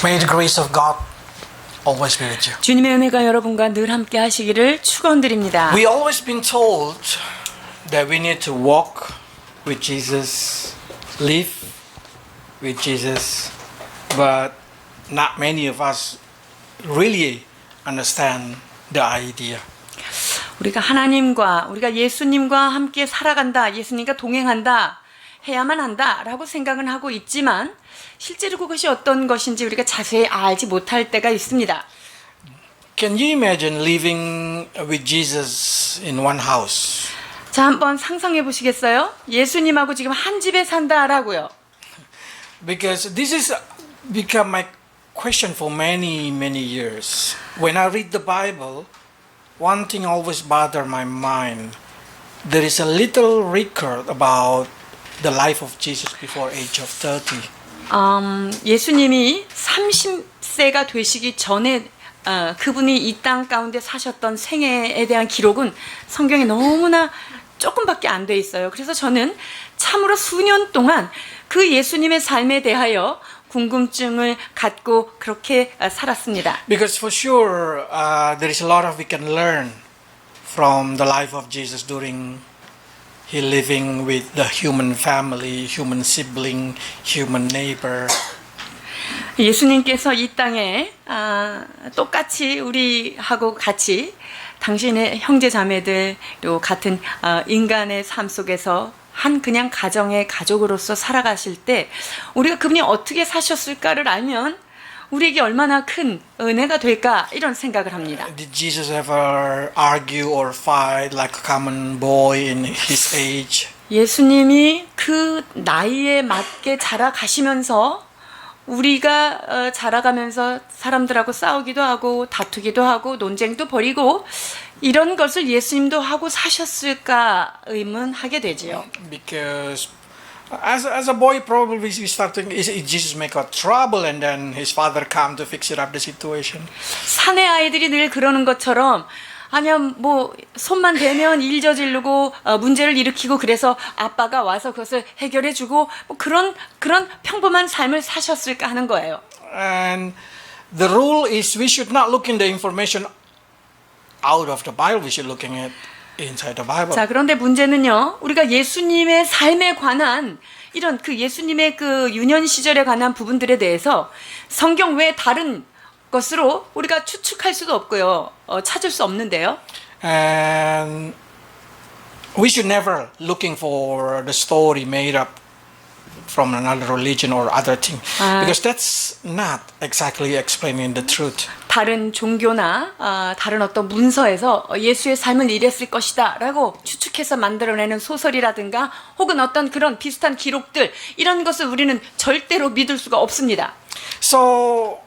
May the grace of God always be with you. 주님의 은혜가 여러분과 늘 함께 하시기를 축원드립니다. We always been told that we need to walk with Jesus, live with Jesus, but not many of us really understand the idea. 우리가 예수님과 함께 살아간다, 예수님과 동행한다, 해야만 한다라고 생각은 하고 있지만 실제로 그것이 어떤 것인지 우리가 자세히 알지 못할 때가 있습니다. Can you imagine living with Jesus in one house? 자, 한번 상상해 보시겠어요? 예수님하고 지금 한 집에 산다라고요. Because this is become my question for many years. When I read the Bible, one thing always bother my mind. There is a little record about the life of Jesus before age of 30. 예수님이 30세가 되시기 전에 그분이 이 땅 가운데 사셨던 생애에 대한 기록은 성경에 너무나 조금밖에 안 돼 있어요. 그래서 저는 참으로 수년 동안 그 예수님의 삶에 대하여 궁금증을 갖고 그렇게 살았습니다. Because for sure, there is a lot of we can learn from the life of Jesus during he living with the human family, human sibling, human neighbor. 예수님께서 이 땅에 똑같이 우리하고 같이 당신의 형제 자매들 또 같은 인간의 삶 속에서 한 그냥 가정의 가족으로서 살아가실 때 우리가 그분이 어떻게 사셨을까를 알면 우리에게 얼마나 큰 은혜가 될까 이런 생각을 합니다. Did Jesus ever argue or fight like a common boy in his age? 예수님이 그 나이에 맞게 자라가시면서 우리가 자라가면서 사람들하고 싸우기도 하고 다투기도 하고 논쟁도 벌이고 이런 것을 예수님도 하고 사셨을까 의문하게 되지요. Because as a boy probably we start thinking, is Jesus make a trouble and then his father come to fix it up the situation? 사내 아이들이 늘 그러는 것처럼 아니야 뭐 손만 대면 일 저지르고 문제를 일으키고 그래서 아빠가 와서 그것을 해결해주고 뭐 그런 평범한 삶을 사셨을까 하는 거예요. And the rule is we should not look in the information out of the Bible. We should looking at inside the Bible. 자, 그런데 문제는요. 우리가 예수님의 삶에 관한 이런 그 예수님의 그 유년 시절에 관한 부분들에 대해서 성경 외에 다른 것으로 우리가 추측할 수도 없고요. 찾을 수 없는데요. And we should never looking for the story made up from another religion or other thing because that's not exactly explaining the truth. 다른 종교나 다른 어떤 문서에서 예수의 삶은 이랬을 것이다 라고 추측해서 만들어내는 소설이라든가 혹은 어떤 그런 비슷한 기록들 이런 것을 우리는 절대로 믿을 수가 없습니다. So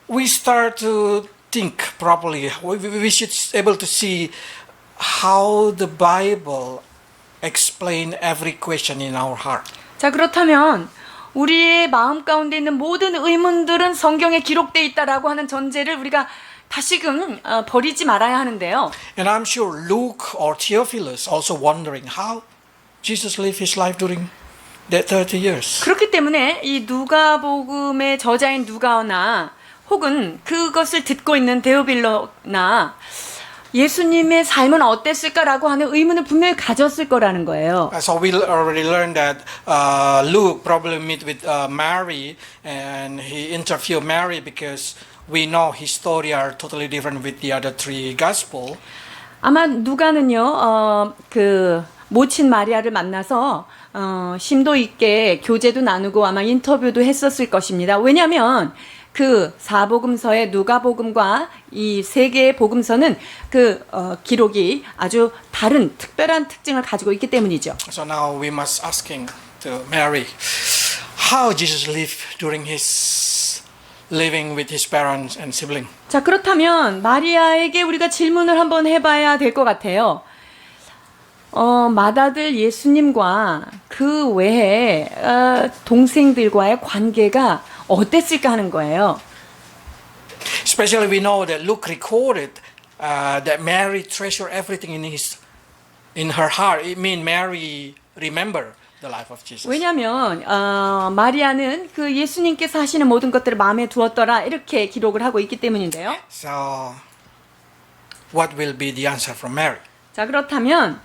we start to think properly. We should able to see how the Bible explain every question in our heart. 자, 그렇다면 우리의 마음 가운데 있는 모든 의문들은 성경에 기록되어 있다라고 하는 전제를 우리가 다시금 버리지 말아야 하는데요. And I'm sure Luke or Theophilus also wondering how Jesus lived his life during that 30 years. 그렇기 때문에 이 누가복음의 저자인 누가나 혹은 그것을 듣고 있는 데오빌로나 예수님의 삶은 어땠을까라고 하는 의문을 분명히 가졌을 거라는 거예요. So we already learned that Luke probably meet with Mary and he interviewed Mary because we know his story are totally different with the other three gospel. 아마 누가는요, 그 모친 마리아를 만나서 심도 있게 교제도 나누고 아마 인터뷰도 했었을 것입니다. 왜냐하면 그 사복음서의 누가복음과 이 세 개의 복음서는 그 기록이 아주 다른 특별한 특징을 가지고 있기 때문이죠. So now we must asking to Mary how Jesus lived during his living with his parents and sibling. 자, 그렇다면 마리아에게 우리가 질문을 한번 해봐야 될 것 같아요. 맏아들 예수님과 그 외에 동생들과의 관계가 어땠을까 하는 거예요. Especially we know that Luke recorded that Mary treasured everything in her heart. It means Mary remember the life of Jesus. 왜냐하면 마리아는 그 예수님께서 하시는 모든 것들을 마음에 두었더라 이렇게 기록을 하고 있기 때문인데요. So, what will be the answer from Mary? 자, 그렇다면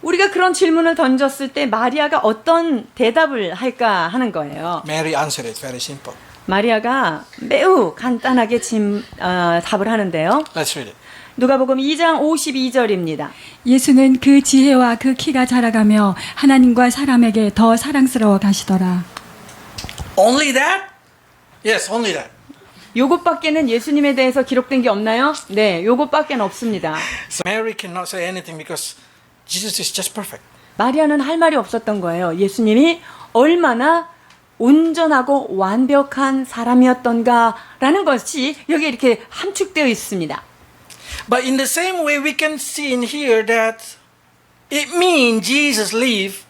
우리가 그런 질문을 던졌을 때 마리아가 어떤 대답을 할까 하는 거예요. Mary answered it very simple. 마리아가 매우 간단하게 답을 하는데요. Let's read it. 누가복음 2장 52절입니다. 예수는 그 지혜와 그 키가 자라가며 하나님과 사람에게 더 사랑스러워 가시더라. Only that? Yes, only that. 요것밖에는 예수님에 대해서 기록된 게 없나요? 네, 요것밖에는 없습니다. So Mary cannot say anything because Jesus is just perfect. 마리아는 할 말이 없었던 거예요. 예수님이 얼마나 온전하고 완벽한 사람이었던가라는 것이 여기 이렇게 함축되어 있습니다. But in the same way, we can see in here that it means Jesus lived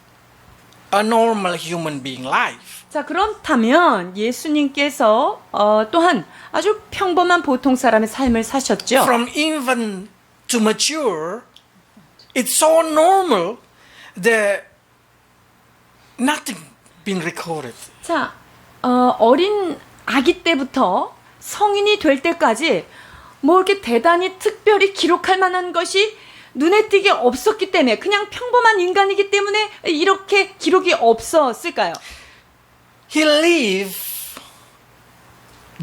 a normal human being life. 자, 그렇다면 예수님께서 또한 아주 평범한 보통 사람의 삶을 사셨죠. From infant to mature, it's so normal that nothing been recorded. 자, 어린 아기 때부터 성인이 될 때까지 뭐 이렇게 대단히 특별히 기록할 만한 것이 눈에 띄게 없었기 때문에 그냥 평범한 인간이기 때문에 이렇게 기록이 없었을까요? He lived,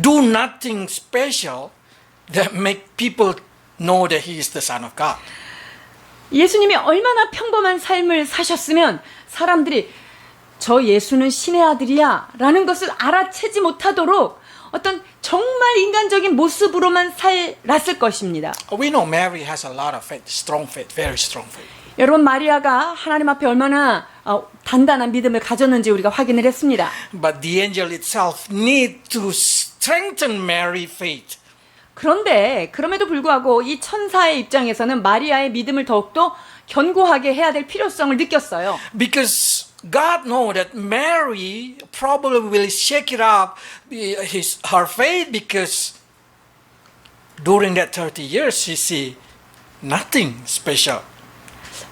do nothing special that make people know that he is the Son of God. 예수님이 얼마나 평범한 삶을 사셨으면 사람들이 저 예수는 신의 아들이야 라는 것을 알아채지 못하도록 어떤 정말 인간적인 모습으로만 살았을 것입니다. We know Mary has a lot of faith, strong faith, very strong faith. 여러분, 마리아가 하나님 앞에 얼마나 단단한 믿음을 가졌는지 우리가 확인을 했습니다. But the angel itself need to strengthen Mary's faith. 그런데 그럼에도 불구하고 이 천사의 입장에서는 마리아의 믿음을 더욱더 견고하게 해야 될 필요성을 느꼈어요. Because God knows that Mary probably will shake it up her faith because during that 30 years she see nothing special.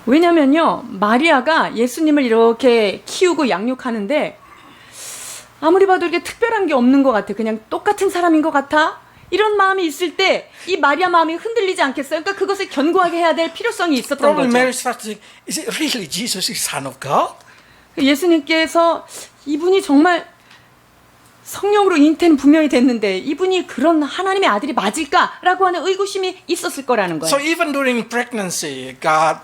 왜냐면요, 마리아가 예수님을 이렇게 키우고 양육하는데 아무리 봐도 이렇게 특별한 게 없는 것 같아. 그냥 똑같은 사람인 것 같아. 이런 마음이 있을 때 이 마리아 마음이 흔들리지 않겠어요? 그러니까 그것을 견고하게 해야 될 필요성이 있었던 Probably 거죠. Mary starts to think, is it really Jesus is Son of God? 예수님께서 이분이 정말 성령으로 잉태는 분명히 됐는데 이분이 그런 하나님의 아들이 맞을까라고 하는 의구심이 있었을 거라는 거예요. So even during pregnancy, God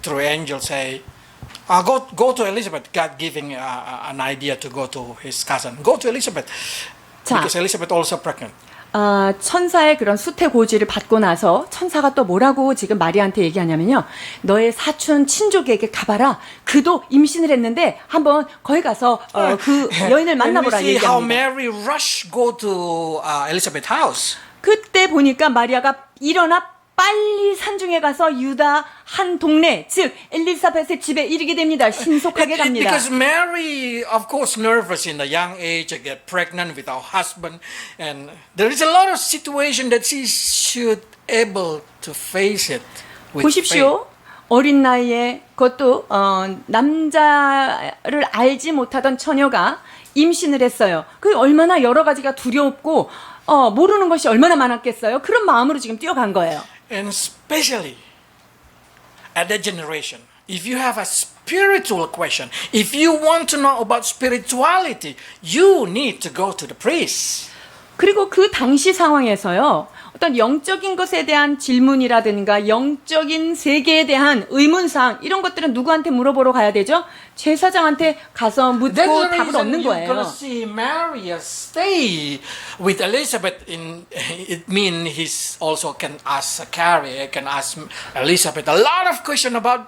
through angel say, go to Elizabeth. God giving an idea to go to his cousin. Go to Elizabeth 자. because Elizabeth also pregnant. 천사의 그런 수태고지를 받고 나서 천사가 또 뭐라고 지금 마리아한테 얘기하냐면요. 너의 사촌 친족에게 가봐라. 그도 임신을 했는데 한번 거기 가서 그 여인을 만나보라 And we see how 얘기합니다. Mary rush go to Elizabeth house. 그때 보니까 마리아가 일어나 빨리 산중에 가서 유다 한 동네, 즉 엘리사벳의 집에 이르게 됩니다. 신속하게 갑니다. Because Mary, of course, nervous in a young age, get pregnant without husband, and there is a lot of situation that she should able to face it with 보십시오. 어린 나이에 그것도 남자를 알지 못하던 처녀가 임신을 했어요. 그 얼마나 여러 가지가 두렵고 모르는 것이 얼마나 많았겠어요. 그런 마음으로 지금 뛰어간 거예요. And especially at that generation, if you have a spiritual question, if you want to know about spirituality, you need to go to the priest. 그리고 그 당시 상황에서요. 어떤 영적인 것에 대한 질문이라든가 영적인 세계에 대한 의문사항 이런 것들은 누구한테 물어보러 가야 되죠? 제사장한테 가서 묻고 That's the 답을 reason 얻는 you're going to 거예요. see Mary stay with Elizabeth. It means he also can ask Zachariah, can ask Elizabeth a lot of questions about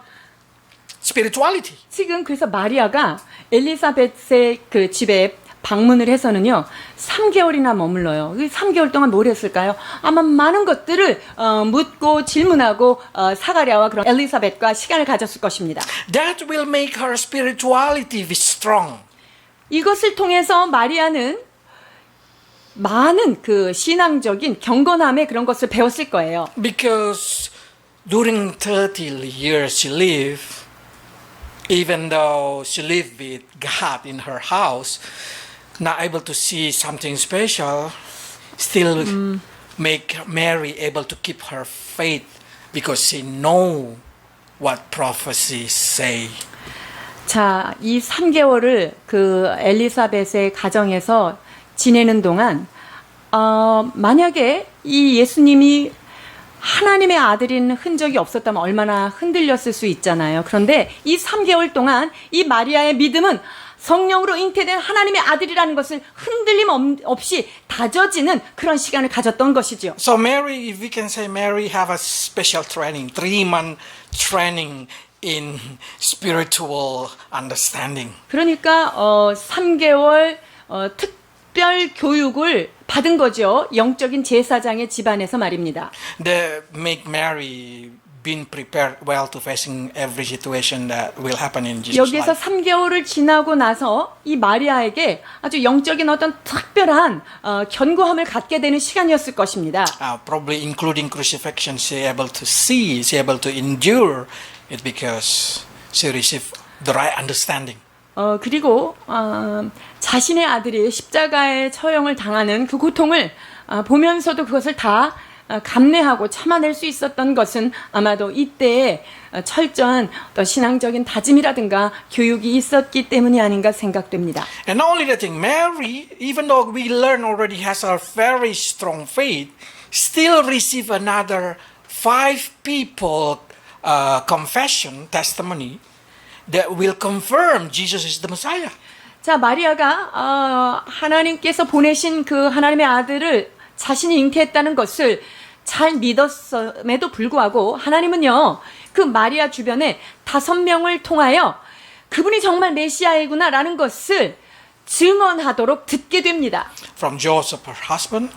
spirituality. 지금 그래서 마리아가 엘리사벳의 그 집에 방문을 해서는요 3개월이나 머물러요. 그 3개월 동안 뭘 했을까요? 아마 많은 것들을 묻고 질문하고 사가랴와 그런 엘리사벳과 시간을 가졌을 것입니다. That will make her spirituality be strong. 이것을 통해서 마리아는 많은 그 신앙적인 경건함의 그런 것을 배웠을 거예요. Because during 30 years she lived, Even though she lived with God in her house, not able to see something special, still make Mary able to keep her faith because she know what prophecies say. 자, 이 3개월을 그 엘리사벳의 가정에서 지내는 동안 만약에 이 예수님이 하나님의 아들인 흔적이 없었다면 얼마나 흔들렸을 수 있잖아요. 그런데 이 3개월 동안 이 마리아의 믿음은 성령으로 잉태된 하나님의 아들이라는 것을 흔들림 없이 다져지는 그런 시간을 가졌던 것이죠. So Mary, if we can say Mary have a special training, 3-month training in spiritual understanding. 그러니까 3개월 특별 교육을 받은 거죠. 영적인 제사장의 집안에서 말입니다. They make Mary been prepared well to facing every situation that will happen in Jesus' 여기에서 life. 3개월을 지나고 나서 이 마리아에게 아주 영적인 어떤 특별한 견고함을 갖게 되는 시간이었을 것입니다. Probably including crucifixion, she able to see, she able to endure it because she received the right understanding. 그리고 자신의 아들이 십자가의 처형을 당하는 그 고통을 보면서도 그것을 다 감내하고 참아낼 수 있었던 것은 아마도 이때의 철저한 어떤 신앙적인 다짐이라든가 교육이 있었기 때문이 아닌가 생각됩니다. And not only that thing, Mary, even though we learn already has a very strong faith, still receive another 5 people confession, testimony, that will confirm Jesus is the Messiah. 자, 마리아가 하나님께서 보내신 그 하나님의 아들을 자신이 잉태했다는 것을 잘 믿었음에도 불구하고 하나님은요, 그 마리아 주변에 5명을 통하여 그분이 정말 메시아이구나라는 것을 증언하도록 듣게 됩니다. From Joseph, her husband,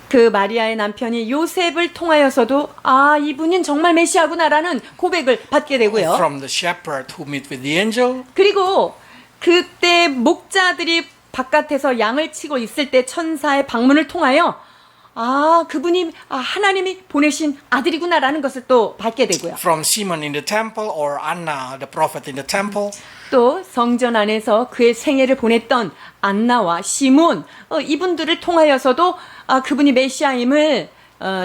그 마리아의 남편이 요셉을 통하여서도 이분은 정말 메시아구나라는 고백을 받게 되고요. from the shepherd who meet with the angel, 그리고 그때 목자들이 바깥에서 양을 치고 있을 때 천사의 방문을 통하여 그분이 하나님이 보내신 아들이구나라는 것을 또 받게 되고요. from Simon in the temple or Anna, the prophet in the temple. 또 성전 안에서 그의 생애를 보냈던 안나와 시몬 이분들을 통하여서도 그분이 메시아임을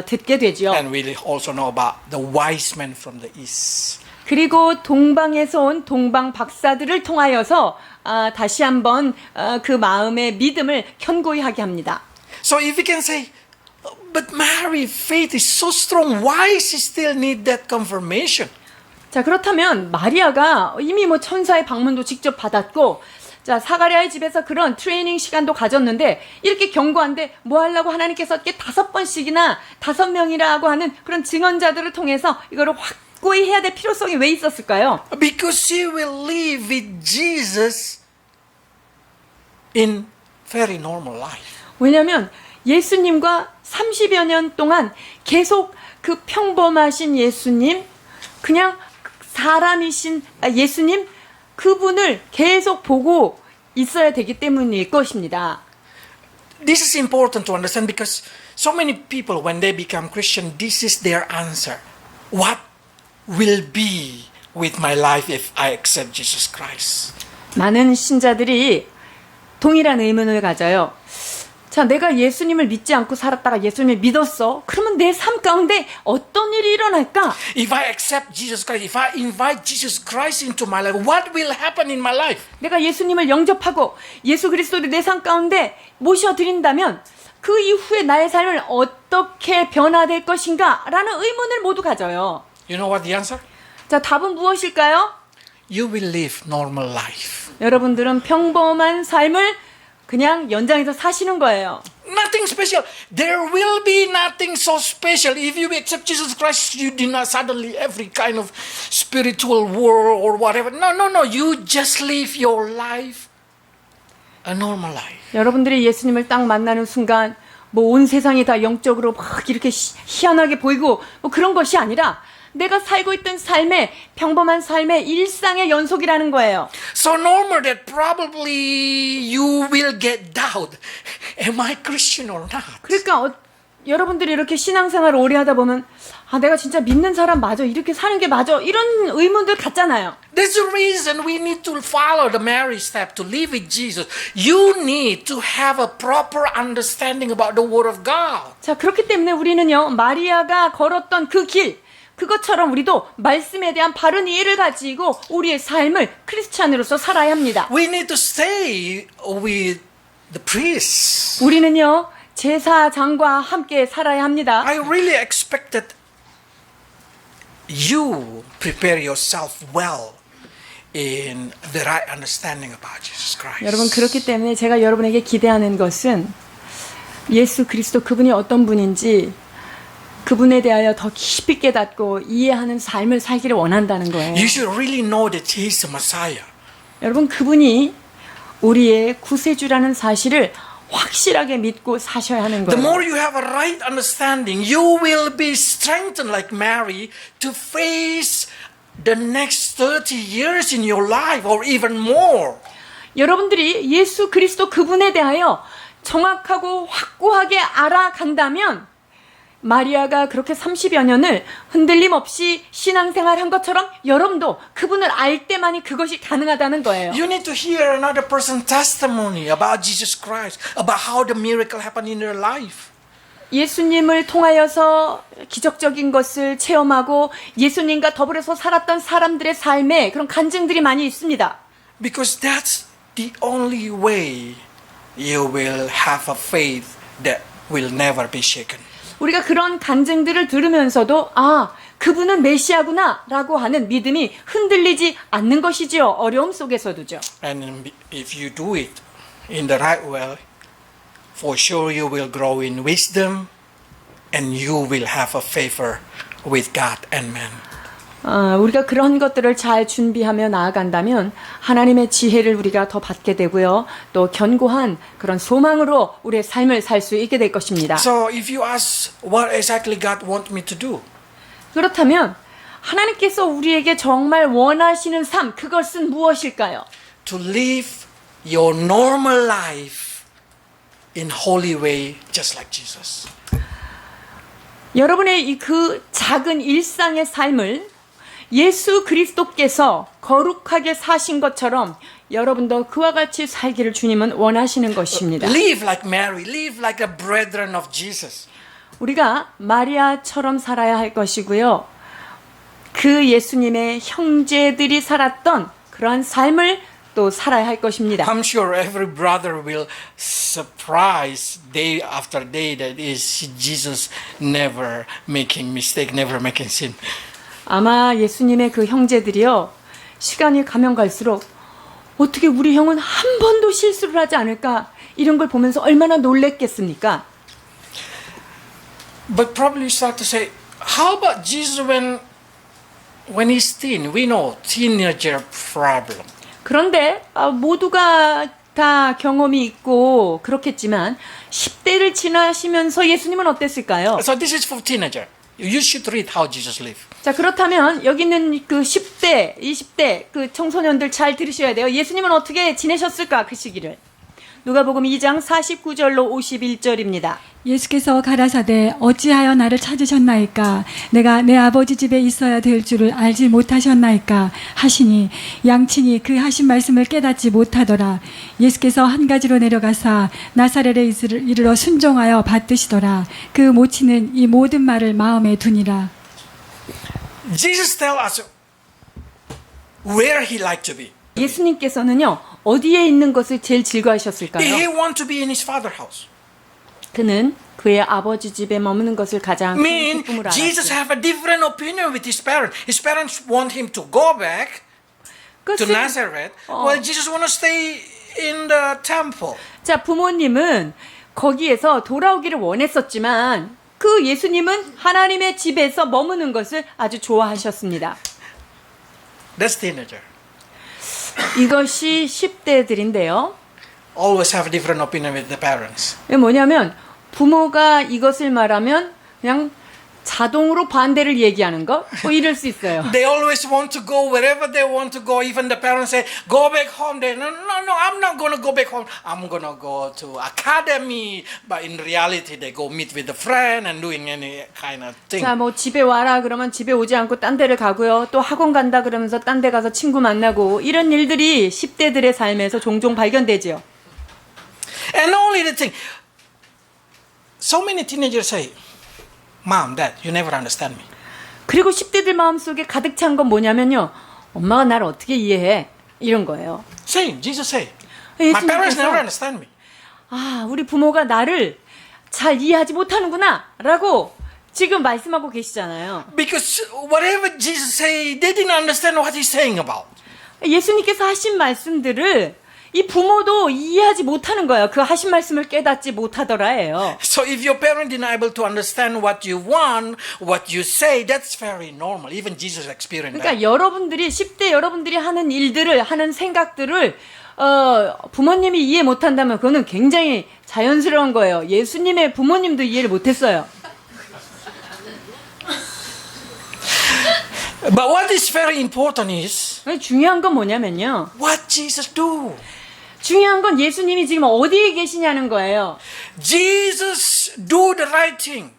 듣게 되죠. And we also know about the wise men from the east. 그리고 동방에서 온 동방 박사들을 통하여서 다시 한번 그 마음의 믿음을 견고히 하게 합니다. So if we can say, but Mary's faith is so strong, why she still need that confirmation? 자, 그렇다면 마리아가 이미 천사의 방문도 직접 받았고, 자, 사가랴의 집에서 그런 트레이닝 시간도 가졌는데 이렇게 견고한데 뭐 하려고 하나님께서 이렇게 5번씩이나 5명이라고 하는 그런 증언자들을 통해서 이거를 확고히 해야 될 필요성이 왜 있었을까요? Because she will live with Jesus in very normal life. 왜냐하면 예수님과 30여 년 동안 계속 그 평범하신 예수님, 그냥 사람이신 예수님, 그분을 계속 보고 있어야 되기 때문일 것입니다. This is important to understand because so many people, when they become Christian, this is their answer. What will be with my life if I accept Jesus Christ? 많은 신자들이 동일한 의문을 가져요. 자, 내가 예수님을 믿지 않고 살았다가 예수님을 믿었어. 그러면 내 삶 가운데 어떤 일이 일어날까? If I accept Jesus Christ, if I invite Jesus Christ into my life, what will happen in my life? 내가 예수님을 영접하고 예수 그리스도를 내 삶 가운데 모셔드린다면 그 이후에 나의 삶을 어떻게 변화될 것인가? 라는 의문을 모두 가져요. You know what the answer? 자, 답은 무엇일까요? You will live normal life. 여러분들은 평범한 삶을 그냥 연장해서 사시는 거예요. Nothing special. There will be nothing so special. If you accept Jesus Christ, you do not suddenly every kind of spiritual world or whatever. No. You just live your life, a normal life. 여러분들이 예수님을 딱 만나는 순간 온 세상이 다 영적으로 막 이렇게 희한하게 보이고 그런 것이 아니라 내가 살고 있던 삶의 평범한 삶의 일상의 연속이라는 거예요. So normal that probably you will get doubt. Am I Christian or not? 그러니까 여러분들이 이렇게 신앙생활을 오래 하다 보면 아, 내가 진짜 믿는 사람 맞아? 이렇게 사는 게 맞아? 이런 의문들 갖잖아요. That's the reason we need to follow the Mary step to live with Jesus. You need to have a proper understanding about the Word of God. 자, 그렇기 때문에 우리는요, 마리아가 걸었던 그 길, 그것처럼 우리도 말씀에 대한 바른 이해를 가지고 우리의 삶을 크리스찬으로서 살아야 합니다. We need to stay with the priests. 우리는요, 제사장과 함께 살아야 합니다. I really expected you prepare yourself well in the right understanding about Jesus Christ. 여러분, 그렇기 때문에 제가 여러분에게 기대하는 것은 예수 그리스도 그분이 어떤 분인지 그분에 대하여 더 깊이 깨닫고 이해하는 삶을 살기를 원한다는 거예요. You should really know that He is the Messiah. 여러분, 그분이 우리의 구세주라는 사실을 확실하게 믿고 사셔야 하는 The 거예요. more you have a right understanding, you will be strengthened like Mary to face the next 30 years in your life or even more. 여러분들이 예수 그리스도 그분에 대하여 정확하고 확고하게 알아간다면 마리아가 그렇게 30여 년을 흔들림 없이 신앙생활 한 것처럼 여러분도 그분을 알 때만이 그것이 가능하다는 거예요. You need to hear another person's testimony about Jesus Christ, about how the miracle happened in their life. 예수님을 통하여서 기적적인 것을 체험하고 예수님과 더불어서 살았던 사람들의 삶에 그런 간증들이 많이 있습니다. Because that's the only way you will have a faith that will never be shaken. 우리가 그런 간증들을 들으면서도 아, 그분은 메시아구나 라고 하는 믿음이 흔들리지 않는 것이지요. 어려움 속에서도죠. And if you do it in the right way, for sure you will grow in wisdom and you will have a favor with God and man. 우리가 그런 것들을 잘 준비하며 나아간다면 하나님의 지혜를 우리가 더 받게 되고요. 또 견고한 그런 소망으로 우리의 삶을 살 수 있게 될 것입니다. So if you ask what exactly God wants me to do, 그렇다면 하나님께서 우리에게 정말 원하시는 삶, 그것은 무엇일까요? to live your normal life in holy way just like Jesus. 여러분의 이 그 작은 일상의 삶을 예수 그리스도께서 거룩하게 사신 것처럼 여러분도 그와 같이 살기를 주님은 원하시는 것입니다. Live like Mary, live like a brethren of Jesus. 우리가 마리아처럼 살아야 할 것이고요. 그 예수님의 형제들이 살았던 그러한 삶을 또 살아야 할 것입니다. I'm sure every brother will surprise day after day that is Jesus never making mistake, never making sin. 아마 예수님의 그 형제들이요, 시간이 가면 갈수록 어떻게 우리 형은 한 번도 실수를 하지 않을까 이런 걸 보면서 얼마나 놀랬겠습니까? But probably you start to say, how about Jesus when he's teen? We know teenager problem. 그런데 모두가 다 경험이 있고 그렇겠지만 10대를 지나시면서 예수님은 어땠을까요? So this is for teenager. You should read how Jesus lived. 자, 그렇다면 여기 있는 그 10대, 20대 그 청소년들 잘 들으셔야 돼요. 예수님은 어떻게 지내셨을까 그 시기를. 누가복음 2장 49절로 51절입니다. 예수께서 가라사대 어찌하여 나를 찾으셨나이까 내가 내 아버지 집에 있어야 될 줄을 알지 못하셨나이까 하시니 양친이 그 하신 말씀을 깨닫지 못하더라. 예수께서 한 가지로 내려가사 나사렛에 이르러 순종하여 받드시더라. 그 모친은 이 모든 말을 마음에 두니라. Jesus tell us where he liked to be. 예수님께서는요, 어디에 있는 것을 제일 즐거워하셨을까요? He want to be in his father's house. 그는 그의 아버지 집에 머무는 것을 가장 큰 Mean 기쁨으로 Jesus 알았죠. have a different opinion with his parents. His parents want him to go back to 그것은- Nazareth, while Jesus want to stay in the temple. 자, 부모님은 거기에서 돌아오기를 원했었지만 그 예수님은 하나님의 집에서 머무는 것을 아주 좋아하셨습니다. That's teenager. 이것이 10대들인데요. Always have a different opinion with the parents. 이게 뭐냐면 부모가 이것을 말하면 그냥 자동으로 반대를 얘기하는 거? 뭐 이럴 수 있어요. They always want to go wherever they want to go. Even the parents say, go back home. They no, I'm not going to go back home. I'm going to go to academy. But in reality, they go meet with a friend and doing any kind of thing. 자, 뭐 집에 와라 그러면 집에 오지 않고 딴 데를 가고요. 또 학원 간다 그러면서 딴 데 가서 친구 만나고 이런 일들이 10대들의 삶에서 종종 발견되지요. And only the thing, so many teenagers say, Mom, Dad, you never understand me. 그리고 10대들 마음속에 가득 찬 건 뭐냐면요. 엄마가 나를 어떻게 이해해? 이런 거예요. Same, Jesus say. My parents never understand me. 아, 우리 부모가 나를 잘 이해하지 못하는구나 라고 지금 말씀하고 계시잖아요. Because whatever Jesus say, they didn't understand what he's saying about. 예수님께서 하신 말씀들을 이 부모도 이해하지 못하는 거예요. 그 하신 말씀을 깨닫지 못하더라예요. So if your parent is not able to understand what you want, what you say, that's very normal. Even Jesus experienced 그러니까 that. 여러분들이 10대 여러분들이 하는 일들을 하는 생각들을 부모님이 이해 못한다면 그거는 굉장히 자연스러운 거예요. 예수님의 부모님도 이해를 못했어요. But what is very important is 중요한 건 뭐냐면요. what Jesus do. 중요한 건 예수님이 지금 어디에 계시냐는 거예요. Jesus do the right thing.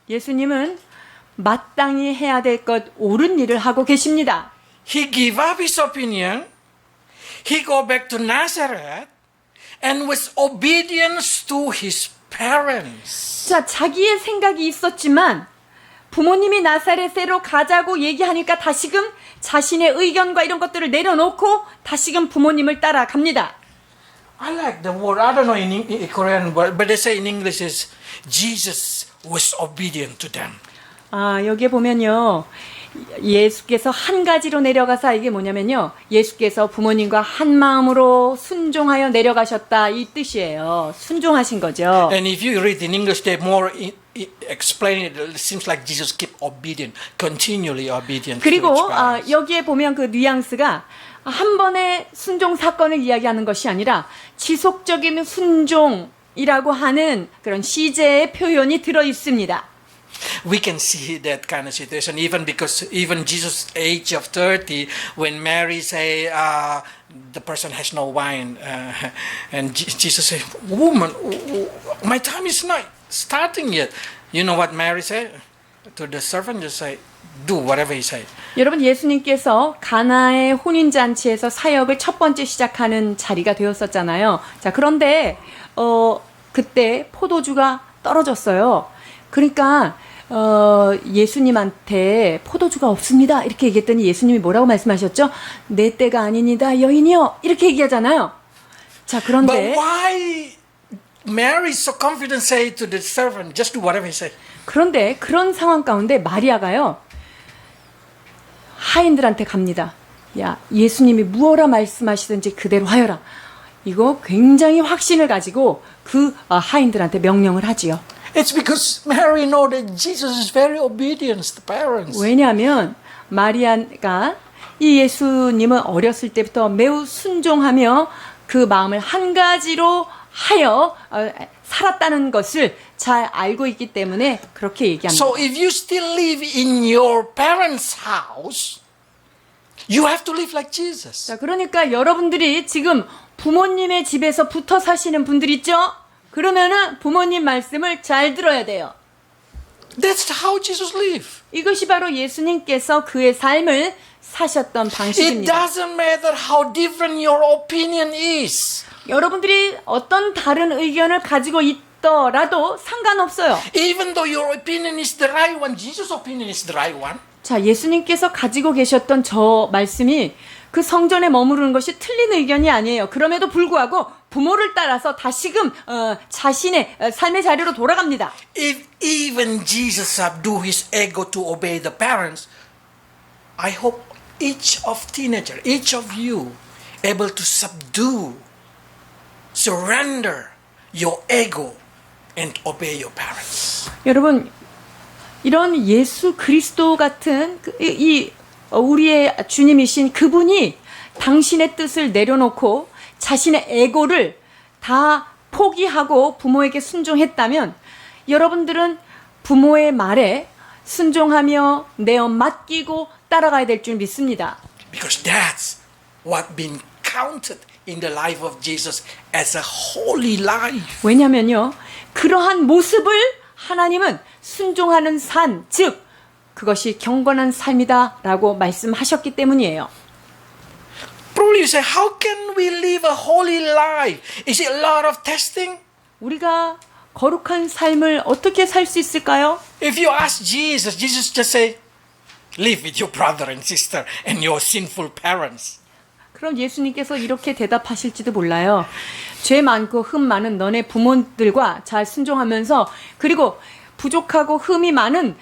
예수님은 마땅히 해야 될 것 옳은 일을 하고 계십니다. He give up his opinion. He go back to Nazareth and with obedience to his parents. 자, 자기의 생각이 있었지만 부모님이 나사렛으로 가자고 얘기하니까 다시금 자신의 의견과 이런 것들을 내려놓고 다시금 부모님을 따라갑니다. I like the word. I don't know in Korean word, but they say in English is Jesus was obedient to them. 아, 여기에 보면요. 예수께서 한 가지로 내려가사 이게 뭐냐면요. 예수께서 부모님과 한 마음으로 순종하여 내려가셨다 이 뜻이에요. 순종하신 거죠. And if you read in English, they more explain it. It seems like Jesus keep obedient, continually obedient. 그리고 to his parents. 여기에 보면 그 뉘앙스가 한 번의 순종 사건을 이야기하는 것이 아니라 지속적인 순종이라고 하는 그런 시제의 표현이 들어 있습니다. We can see that kind of situation even because even Jesus' age of 30, when Mary say the person has no wine, and Jesus say, "Woman, my time is not starting yet." You know what Mary said to the servant? Just say, "Do whatever he say." 여러분 예수님께서 가나의 혼인잔치에서 사역을 첫 번째 시작하는 자리가 되었었잖아요. 자, 그런데 그때 포도주가 떨어졌어요. 그러니까 예수님한테 포도주가 없습니다. 이렇게 얘기했더니 예수님이 뭐라고 말씀하셨죠? 내 때가 아닙니다, 여인이요. 이렇게 얘기하잖아요. 자, 그런데 But why Mary so confident say to the servant, "Just do whatever he say"? 그런데 그런 상황 가운데 마리아가요. 하인들한테 갑니다. 야, 예수님이 무엇라 말씀하시든지 그대로 하여라. 이거 굉장히 확신을 가지고 그 하인들한테 명령을 하지요. It's because Mary know that Jesus is very obedient to the parents. 왜냐하면 마리아가 이 예수님은 어렸을 때부터 매우 순종하며 그 마음을 한 가지로 하여 살았다는 것을 잘 알고 있기 때문에 그렇게 얘기합니다. So if you still live in your parents' house, you have to live like Jesus. 자, 그러니까 여러분들이 지금 부모님의 집에서 붙어 사시는 분들 있죠? 그러면은 부모님 말씀을 잘 들어야 돼요. That's how Jesus lived. 이것이 바로 예수님께서 그의 삶을 사셨던 It 방식입니다. doesn't matter how different your opinion is. 여러분들이 어떤 다른 의견을 가지고 있더라도 상관없어요. Even though your opinion is the right one, Jesus' opinion is the right one. 자, 예수님께서 가지고 계셨던 저 말씀이 그 성전에 머무르는 것이 틀린 의견이 아니에요. 그럼에도 불구하고 부모를 따라서 다시금 자신의 삶의 자리로 돌아갑니다. If even Jesus subdue his ego to obey the parents, I hope each of teenager, each of you, able to subdue, surrender your ego and obey your parents. 여러분, 이런 예수 그리스도 같은 우리의 주님이신 그분이 당신의 뜻을 내려놓고 자신의 에고를 다 포기하고 부모에게 순종했다면 여러분들은 부모의 말에 순종하며 내어 맡기고 따라가야 될 줄 믿습니다. Because that's what been counted in the life of Jesus as a holy life. 왜냐면요, 그러한 모습을 하나님은 순종하는 삶, 즉 그것이 경건한 삶이다라고 말씀하셨기 때문이에요. Probably you say, how can we live a holy life? Is it a lot of testing? 우리가 거룩한 삶을 어떻게 살 수 있을까요? If you ask Jesus, Jesus just say, live with your brother and sister and your sinful parents. 그럼 예수님께서 이렇게 대답하실지도 몰라요. 죄 많고 흠 많은 너네 부모들과 잘 순종하면서 그리고 부족하고 흠이 많은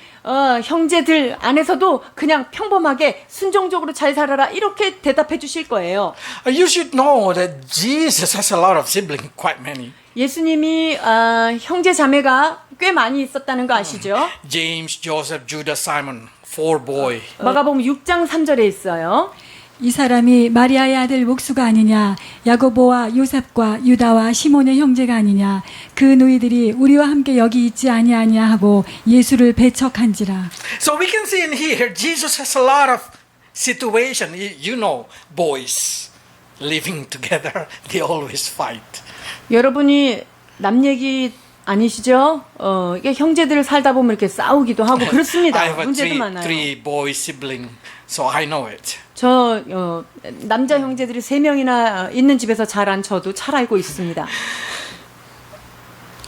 형제들 안에서도 그냥 평범하게 순종적으로 잘 살아라 이렇게 대답해 주실 거예요. You should know that Jesus has a lot of siblings, quite many. 예수님이 형제 자매가 꽤 많이 있었다는 거 아시죠? James, Joseph, Judas, Simon, 4 boys. 마가복음 6장 3절에 있어요. 이 사람이 마리아의 아들 목수가 아니냐, 야고보와 요셉과 유다와 시몬의 형제가 아니냐, 그 너희들이 우리와 함께 여기 있지 아니하냐 하고 예수를 배척한지라. So we can see in here, Jesus has a lot of situation. You know, boys living together, they always fight. 여러분이 남 얘기 아니시죠? 이게 형제들 살다 보면 이렇게 싸우기도 하고 그렇습니다. I have 문제도 많아요. three boy siblings, so I know it. 저 남자 형제들이 3명이나 있는 집에서 자란 저도 잘 알고 있습니다.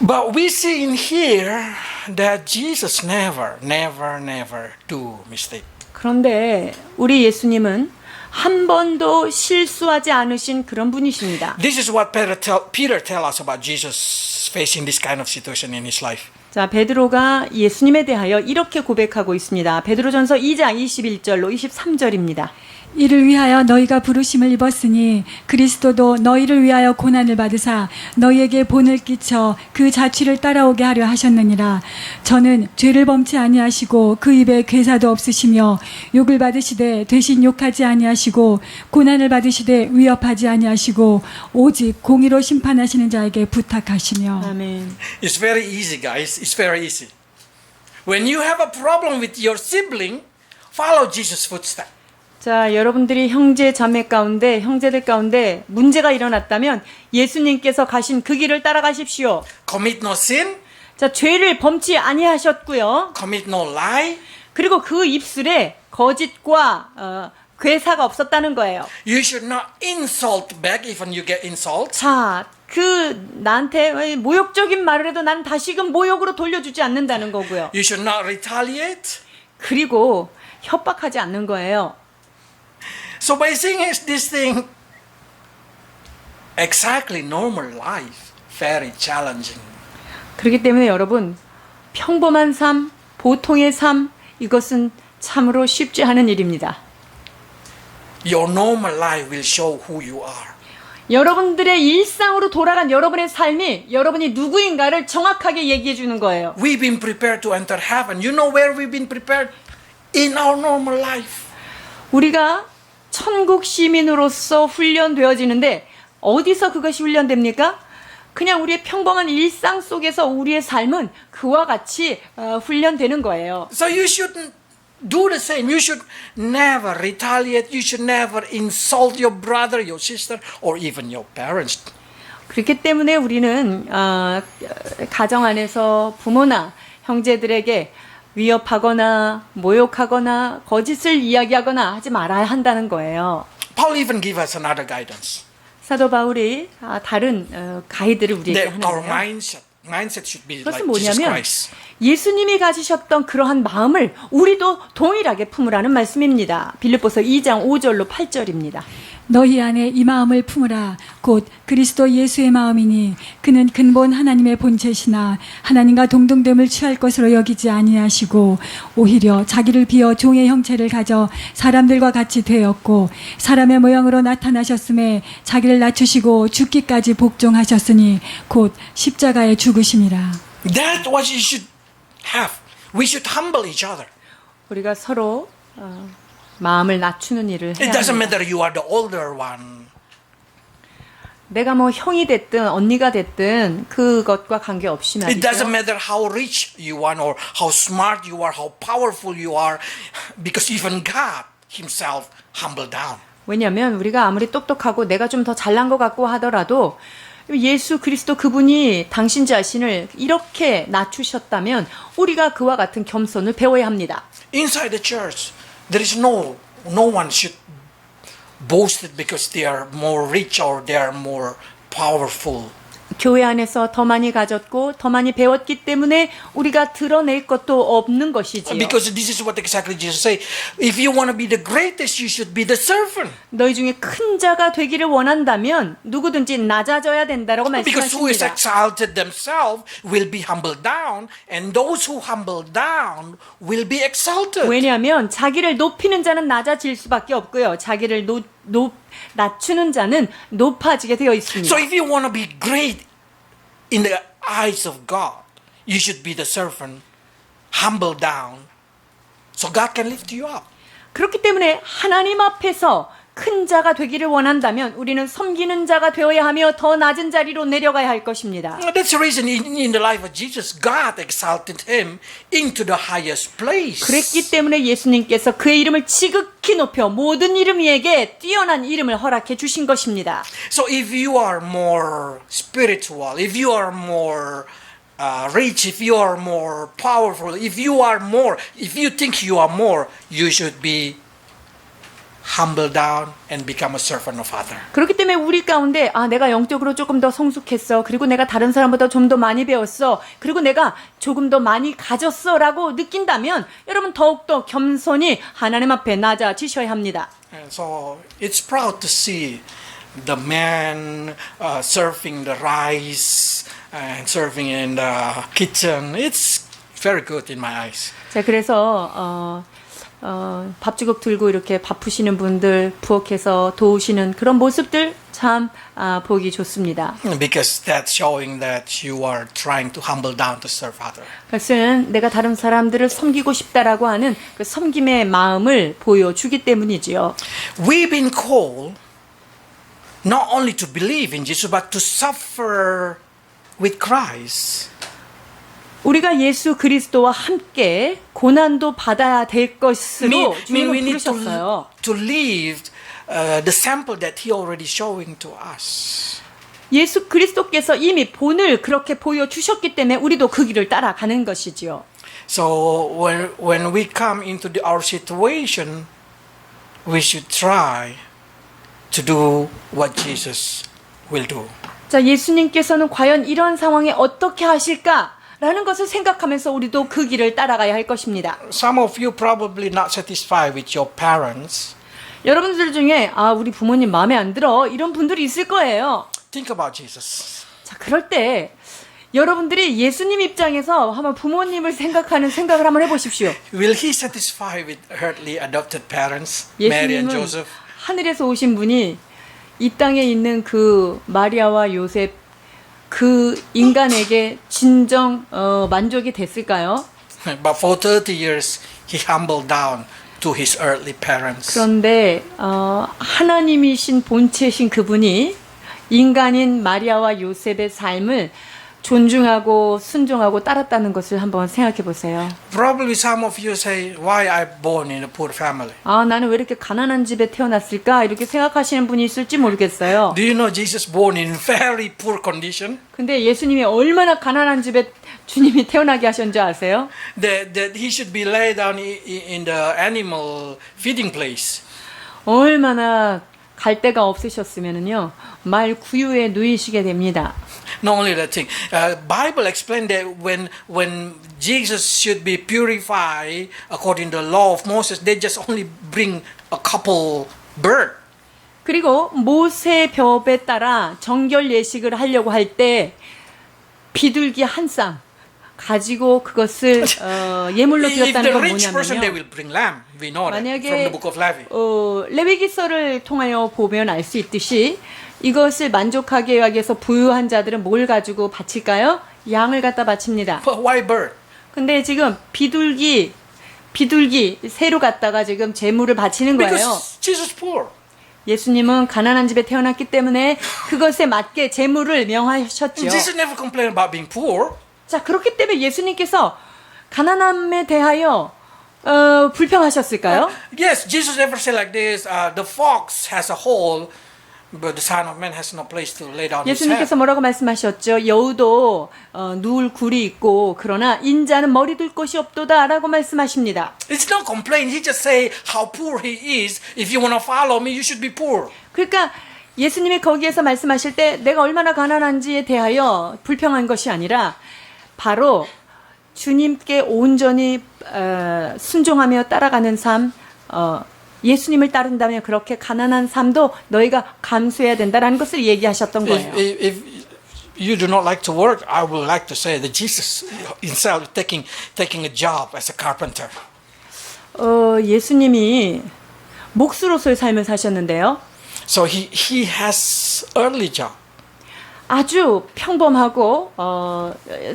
But we see in here that Jesus never do mistake. 그런데 우리 예수님은 한 번도 실수하지 않으신 그런 분이십니다. This is what Peter tell us about Jesus facing this kind of situation in his life. 자, 베드로가 예수님에 대하여 이렇게 고백하고 있습니다. 베드로전서 2장 21절로 23절입니다. 이를 위하여 너희가 부르심을 입었으니 그리스도도 너희를 위하여 고난을 받으사 너희에게 본을 끼쳐 그 자취를 따라오게 하려 하셨느니라. 저는 죄를 범치 아니하시고 그 입에 괴사도 없으시며 욕을 받으시되 대신 욕하지 아니하시고 고난을 받으시되 위협하지 아니하시고 오직 공의로 심판하시는 자에게 부탁하시며. 아멘. It's very easy, guys. It's very easy. When you have a problem with your sibling, follow Jesus' footsteps. 자, 여러분들이 형제 자매 가운데, 형제들 가운데 문제가 일어났다면 예수님께서 가신 그 길을 따라가십시오. Commit no sin, 자, 죄를 범치 아니하셨고요. commit no lie. 그리고 그 입술에 거짓과 괴사가 없었다는 거예요. You should not insult back even you get insult. 자, 나한테 모욕적인 말을 해도 난 다시금 모욕으로 돌려주지 않는다는 거고요. You should not retaliate. 그리고 협박하지 않는 거예요. So by saying this thing, exactly normal life, very challenging. 그렇기 때문에 여러분, 평범한 삶, 보통의 삶, 이것은 참으로 쉽지 않은 일입니다. Your normal life will show who you are. 여러분들의 일상으로 돌아간 여러분의 삶이 여러분이 누구인가를 정확하게 얘기해 주는 거예요. We've been prepared to enter heaven. You know where we've been prepared? In our normal life. 우리가 천국 시민으로서 훈련되어지는데 어디서 그것이 훈련됩니까? 그냥 우리의 평범한 일상 속에서 우리의 삶은 그와 같이 훈련되는 거예요. So you shouldn't do the same. You should never retaliate. You should never insult your brother, your sister, or even your parents. 그렇기 때문에 우리는 가정 안에서 부모나 형제들에게 위협하거나 모욕하거나 거짓을 이야기하거나 하지 말아야 한다는 거예요. Paul even give us another guidance. 사도 바울이 다른 가이드를 우리에게 That our 하는데요. mindset should be like 그것은 Jesus 뭐냐면 Christ. 예수님이 가지셨던 그러한 마음을 우리도 동일하게 품으라는 말씀입니다. 빌립보서 2장 5절로 8절입니다. 너희 안에 이 마음을 품으라. 곧 그리스도 예수의 마음이니 그는 근본 하나님의 본체시나 하나님과 동등됨을 취할 것으로 여기지 아니하시고 오히려 자기를 비어 종의 형체를 가져 사람들과 같이 되었고 사람의 모양으로 나타나셨음에 자기를 낮추시고 죽기까지 복종하셨으니 곧 십자가에 죽으심이라. That's what you should have. We should humble each other. 우리가 서로 마음을 낮추는 일을 It 해야 doesn't 합니다. matter you are the older one. 내가 뭐 형이 됐든 언니가 됐든 그것과 관계없이 It doesn't 말이죠. matter how rich you are or how smart you are, how powerful you are, because even God himself humbled down. 왜냐하면 우리가 아무리 똑똑하고 내가 좀 더 잘난 것 같고 하더라도 예수 그리스도 그분이 당신 자신을 이렇게 낮추셨다면 우리가 그와 같은 겸손을 배워야 합니다. Inside the church, there is no one should boast it because they are more rich or they are more powerful. 교회 안에서 더 많이 가졌고 더 많이 배웠기 때문에 우리가 드러낼 것도 없는 것이지요. Because this is what exactly Jesus say. If you want to be the greatest, you should be the servant. 너희 중에 큰 자가 되기를 원한다면 누구든지 낮아져야 된다라고 Because who is 말씀하십니다. exalted themselves will be humbled down, and those who humble down will be exalted. 왜냐하면 자기를 높이는 자는 낮아질 수밖에 없고요. 자기를 낮추는 자는 높아지게 되어 있습니다. So if you want to be great in the eyes of God, you should be the servant, humble down, so God can lift you up. 그렇기 때문에 하나님 앞에서 큰 자가 되기를 원한다면 우리는 섬기는 자가 되어야 하며 더 낮은 자리로 내려가야 할 것입니다. That's the reason in the life of Jesus, God exalted him into the highest place. 그랬기 때문에 예수님께서 그의 이름을 지극히 높여 모든 이름 위에게 뛰어난 이름을 허락해 주신 것입니다. So if you are more spiritual, if you are more rich, if you are more powerful, if you think you are more, you should be humble down and become a servant of other. 그렇기 때문에 우리 가운데 내가 영적으로 조금 더 성숙했어. 그리고 내가 다른 사람보다 좀 더 많이 배웠어. 그리고 내가 조금 더 많이 가졌어 라고 느낀다면 여러분 더욱더 겸손히 하나님 앞에 낮아지셔야 합니다. And so it's proud to see the man serving the rice and serving in the kitchen. It's very good in my eyes. 자, 그래서 밥주걱 들고 이렇게 바쁘시는 분들 부엌에서 도우시는 그런 모습들 참 보기 좋습니다. Because that's showing that you are trying to humble down to serve others. 그것은 내가 다른 사람들을 섬기고 싶다라고 하는 그 섬김의 마음을 보여주기 때문이지요. We've been called not only to believe in Jesus, but to suffer with Christ. 우리가 예수 그리스도와 함께 고난도 받아야 될 것으로 We 주님은 need 부르셨어요. to live the sample that He already showing to us. 예수 그리스도께서 이미 본을 그렇게 보여주셨기 때문에 우리도 그 길을 따라가는 것이지요. So when we come into our situation, we should try to do what Jesus will do. 자, 예수님께서는 과연 이런 상황에 어떻게 하실까? 라는 것을 생각하면서 우리도 그 길을 따라가야 할 것입니다. Some of you probably not satisfied with your parents. 여러분들 중에 우리 부모님 마음에 안 들어 이런 분들이 있을 거예요. Think about Jesus. 자, 그럴 때 여러분들이 예수님 입장에서 한번 부모님을 생각하는 생각을 한번 해보십시오. Will He satisfy with earthly adopted parents, Mary and 예수님은 Joseph? 하늘에서 오신 분이 이 땅에 있는 그 마리아와 요셉 그 인간에게 진정 만족이 됐을까요? But for 30 years, He humbled down to His earthly parents. 그런데 하나님이신 본체신 그분이 인간인 마리아와 요셉의 삶을 존중하고 순종하고 따랐다는 것을 한번 생각해 보세요. Probably some of you say, why I'm born in a poor family? 나는 왜 이렇게 가난한 집에 태어났을까? 이렇게 생각하시는 분이 있을지 모르겠어요. Do you know Jesus born in very poor condition? 근데 예수님이 얼마나 가난한 집에 주님이 태어나게 하셨는지 아세요? That He should be laid down in the animal feeding place. 얼마나 갈 데가 없으셨으면은요 말 구유에 누이시게 됩니다. Not only that thing, Bible explained that when Jesus should be purified according to the law of Moses, they just only bring a couple bird. 그리고 모세법에 따라 정결 예식을 하려고 할 때 비둘기 한 쌍 가지고 그것을 예물로 If 드렸다는 the 건 rich person, they 뭐냐면요. will bring lamb. We know that 만약에 from the book of Levi. 레위기서를 통하여 보면 알 수 있듯이 이것을 만족하게 하기 위해서 부유한 자들은 뭘 가지고 바칠까요? 양을 갖다 바칩니다. But why bird? 근데 지금 비둘기 새로 갖다가 지금 제물을 바치는 거예요. Because Jesus poor. 예수님은 가난한 집에 태어났기 때문에 그것에 맞게 재물을 명하셨죠. Jesus never complained about being poor. 자, 그렇기 때문에 예수님께서 가난함에 대하여 불평하셨을까요? Yes, Jesus never said like this, the fox has a hole, but the Son of Man has no place to lay down his head. 예수님께서 뭐라고 말씀하셨죠? 여우도 누울 굴이 있고 그러나 인자는 머리 둘 곳이 없도다라고 말씀하십니다. It's no complaint. He just say how poor he is. If you want to follow me, you should be poor. 그러니까 예수님이 거기에서 말씀하실 때 내가 얼마나 가난한지에 대하여 불평한 것이 아니라 바로 주님께 온전히 순종하며 따라가는 삶, 예수님을 따른다면 그렇게 가난한 삶도 너희가 감수해야 된다라는 것을 얘기하셨던 거예요. If you do not like to work, I would like to say that Jesus himself taking a job as a carpenter. 예수님이 목수로서의 삶을 사셨는데요. So he has earthly job. 아주 평범하고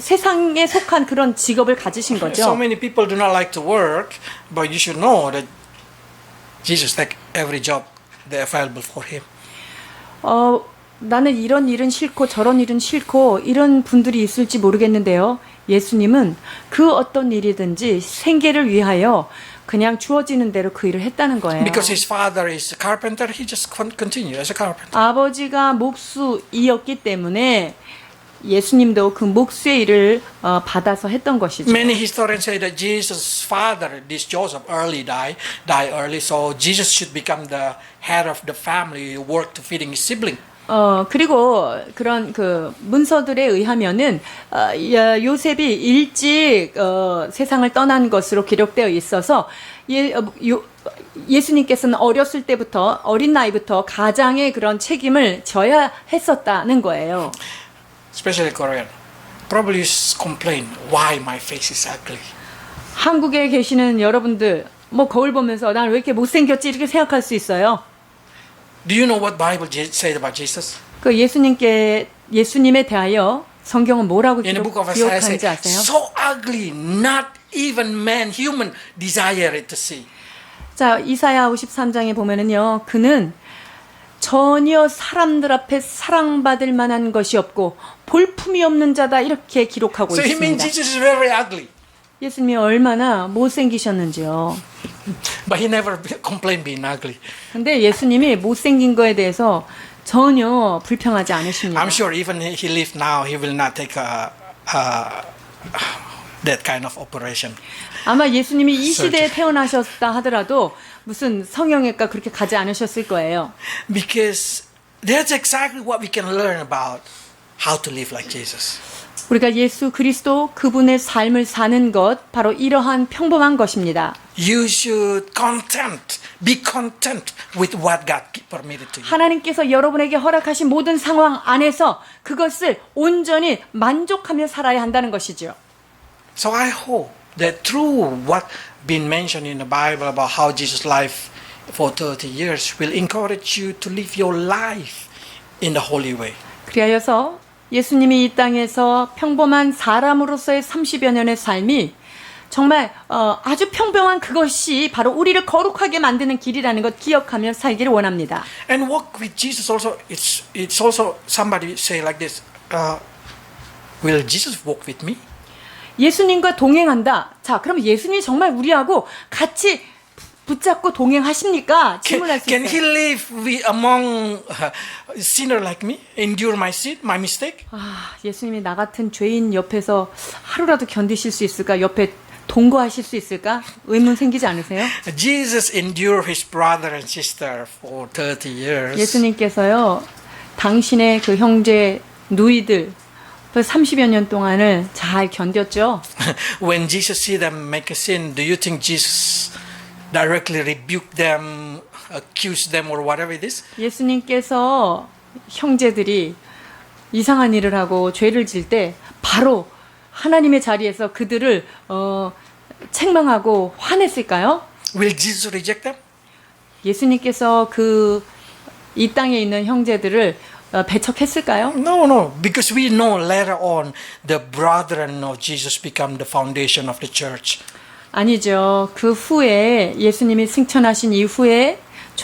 세상에 속한 그런 직업을 가지신 So 거죠. many people do not like to work, but you should know that Jesus take every job that available for him. 나는 이런 일은 싫고 저런 일은 싫고 이런 분들이 있을지 모르겠는데요. 예수님은 그 어떤 일이든지 생계를 위하여 그냥 주어지는 대로 그 일을 했다는 거예요. Because his father is a carpenter, he just continue as a carpenter. 아버지가 목수이었기 때문에 예수님도 그 목수의 일을 받아서 했던 것이죠. Many historians say that Jesus' father, this Joseph, die early, so Jesus should become the head of the family, work to feeding his sibling. 그리고 그런 그 문서들에 의하면은 요셉이 일찍 세상을 떠난 것으로 기록되어 있어서 예수님께서는 어렸을 때부터 어린 나이부터 가장의 그런 책임을 져야 했었다는 거예요. Especially Korean. Probably complain why my face is ugly. 한국에 계시는 여러분들 뭐 거울 보면서 난 왜 이렇게 못생겼지 이렇게 생각할 수 있어요. Do you know what Bible said about Jesus? 그 예수님에 대하여 성경은 뭐라고 In the book of Isaiah, 기록하는지 say, 아세요? so ugly, not even man, human desire it to see. 자, 이사야 53장에 보면은요, 그는 전혀 사람들 앞에 사랑받을 만한 것이 없고 볼품이 없는 자다 이렇게 기록하고 So he means 있습니다. Jesus is very ugly. 예수님이 얼마나 못생기셨는지요. But he never complained being ugly. 근데 예수님이 못생긴 거에 대해서 전혀 불평하지 않으십니다. I'm sure even he lived now, he will not take that kind of operation. 아마 예수님이 이 시대에 태어나셨다 하더라도 무슨 성형외과 그렇게 가지 않으셨을 거예요. Because that's exactly what we can learn about how to live like Jesus. 우리가 예수 그리스도 그분의 삶을 사는 것 바로 이러한 평범한 것입니다. You should be content with what God permitted to you. 하나님께서 여러분에게 허락하신 모든 상황 안에서 그것을 온전히 만족하며 살아야 한다는 것이죠. So I hope that through what been mentioned in the Bible about how Jesus' life for 30 years will encourage you to live your life in the holy way. 그리하여서 예수님이 이 땅에서 평범한 사람으로서의 30여 년의 삶이 정말 아주 평범한 그것이 바로 우리를 거룩하게 만드는 길이라는 것 기억하며 살기를 원합니다. And walk with Jesus also, it's also somebody say like this, will Jesus walk with me? 예수님과 동행한다. 자, 그럼 예수님이 정말 우리하고 같이 붙잡고 동행하십니까? 질문할 수 Can he 있어요. live among sinner like me? Endure my sin, my mistake? 예수님이 나 같은 죄인 옆에서 하루라도 견디실 수 있을까? 옆에 동거하실 수 있을까? 의문 생기지 않으세요? Jesus endured his brother and sister for 30 years. 예수님께서요, 당신의 그 형제, 누이들, 30여 년 동안을 잘 견뎠죠? When Jesus see them make a sin, do you think Jesus directly rebuke them, accuse them or whatever it is? 예수님께서 형제들이 이상한 일을 하고 죄를 질 때 바로 하나님의 자리에서 그들을 책망하고 화냈을까요? Will Jesus reject them? 예수님께서 이 땅에 있는 형제들을 배척했을까요? No, because we know later on the brethren of Jesus become the foundation of the church. 아니죠. 그 후에 예수님이 승천하신 이후에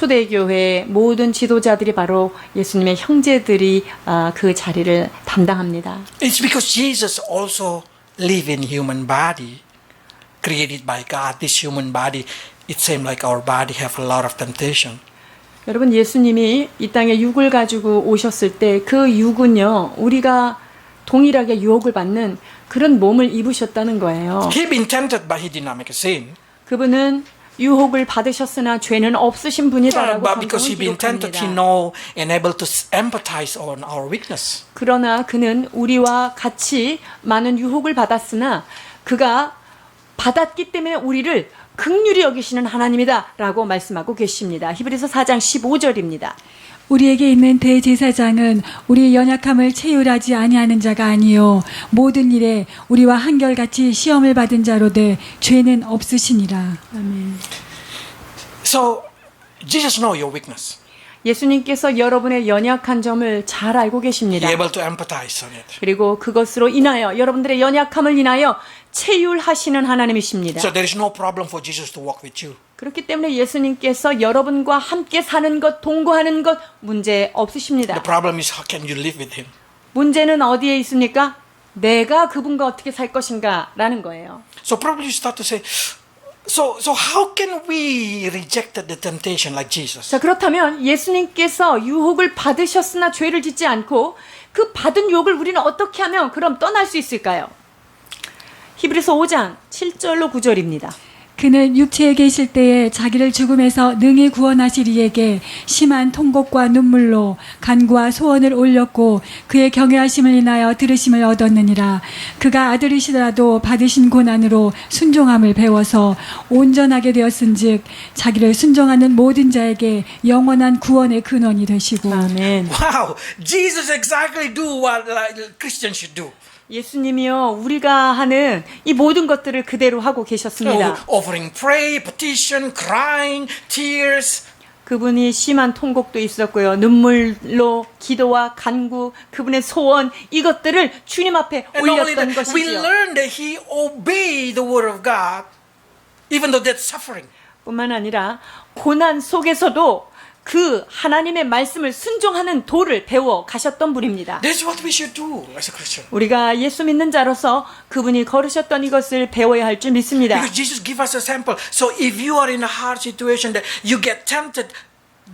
초대교회 모든 지도자들이 바로 예수님의 형제들이 그 자리를 담당합니다. It's because Jesus also live in human body, created by God. This human body, it seems like our body have a lot of temptation. 여러분, 예수님이 이 땅에 육을 가지고 오셨을 때 그 육은요, 우리가 동일하게 유혹을 받는 그런 몸을 입으셨다는 거예요. He been tempted, but he did not make a sin. 그분은 유혹을 받으셨으나 죄는 없으신 분이다라고 But because he 성경은 been tempted, he 기록합니다. know and able to empathize on our weakness. 그러나 그는 우리와 같이 많은 유혹을 받았으나 그가 받았기 때문에 우리를 긍휼히 여기시는 하나님이다라고 말씀하고 계십니다. 히브리서 4장 15절입니다. 우리에게 있는 대제사장은 우리의 연약함을 체휼하지 아니하는 자가 아니요 모든 일에 우리와 한결같이 시험을 받은 자로되 죄는 없으시니라. 아멘. So Jesus know your weakness. 예수님께서 여러분의 연약한 점을 잘 알고 계십니다. He able to empathize on it. 그리고 그것으로 인하여 여러분들의 연약함을 인하여 체휼하시는 하나님이십니다. So there is no problem for Jesus to walk with you. 그렇기 때문에 예수님께서 여러분과 함께 사는 것, 동거하는 것 문제 없으십니다. The problem is how can you live with him? 문제는 어디에 있습니까? 내가 그분과 어떻게 살 것인가 라는 거예요. So probably you start to say, so how can we reject the temptation like Jesus? 자, 그렇다면 예수님께서 유혹을 받으셨으나 죄를 짓지 않고 그 받은 유혹을 우리는 어떻게 하면 그럼 떠날 수 있을까요? 히브리서 5장 7절로 9절입니다. 그는 육체에 계실 때에 자기를 죽음에서 능히 구원하실 이에게 심한 통곡과 눈물로 간구와 소원을 올렸고 그의 경외하심을 인하여 들으심을 얻었느니라. 그가 아들이시더라도 받으신 고난으로 순종함을 배워서 온전하게 되었은즉 자기를 순종하는 모든 자에게 영원한 구원의 근원이 되시고. 아멘. Wow, Jesus exactly do what Christians should do. 예수님이요, 우리가 하는 이 모든 것들을 그대로 하고 계셨습니다. Offering prayer, petition, crying, tears. 그분이 심한 통곡도 있었고요. 눈물로 기도와 간구, 그분의 소원, 이것들을 주님 앞에 And not only 올렸던 that, we 것이죠. learn that he obeyed the word of God, even though that's suffering. 뿐만 아니라 고난 속에서도 그 하나님의 말씀을 순종하는 도를 배워 가셨던 분입니다. That's what we should do as a Christian. 우리가 예수 믿는 자로서 그분이 걸으셨던 이것을 배워야 할 줄 믿습니다. Because Jesus give us a sample. So if you are in a hard situation that you get tempted,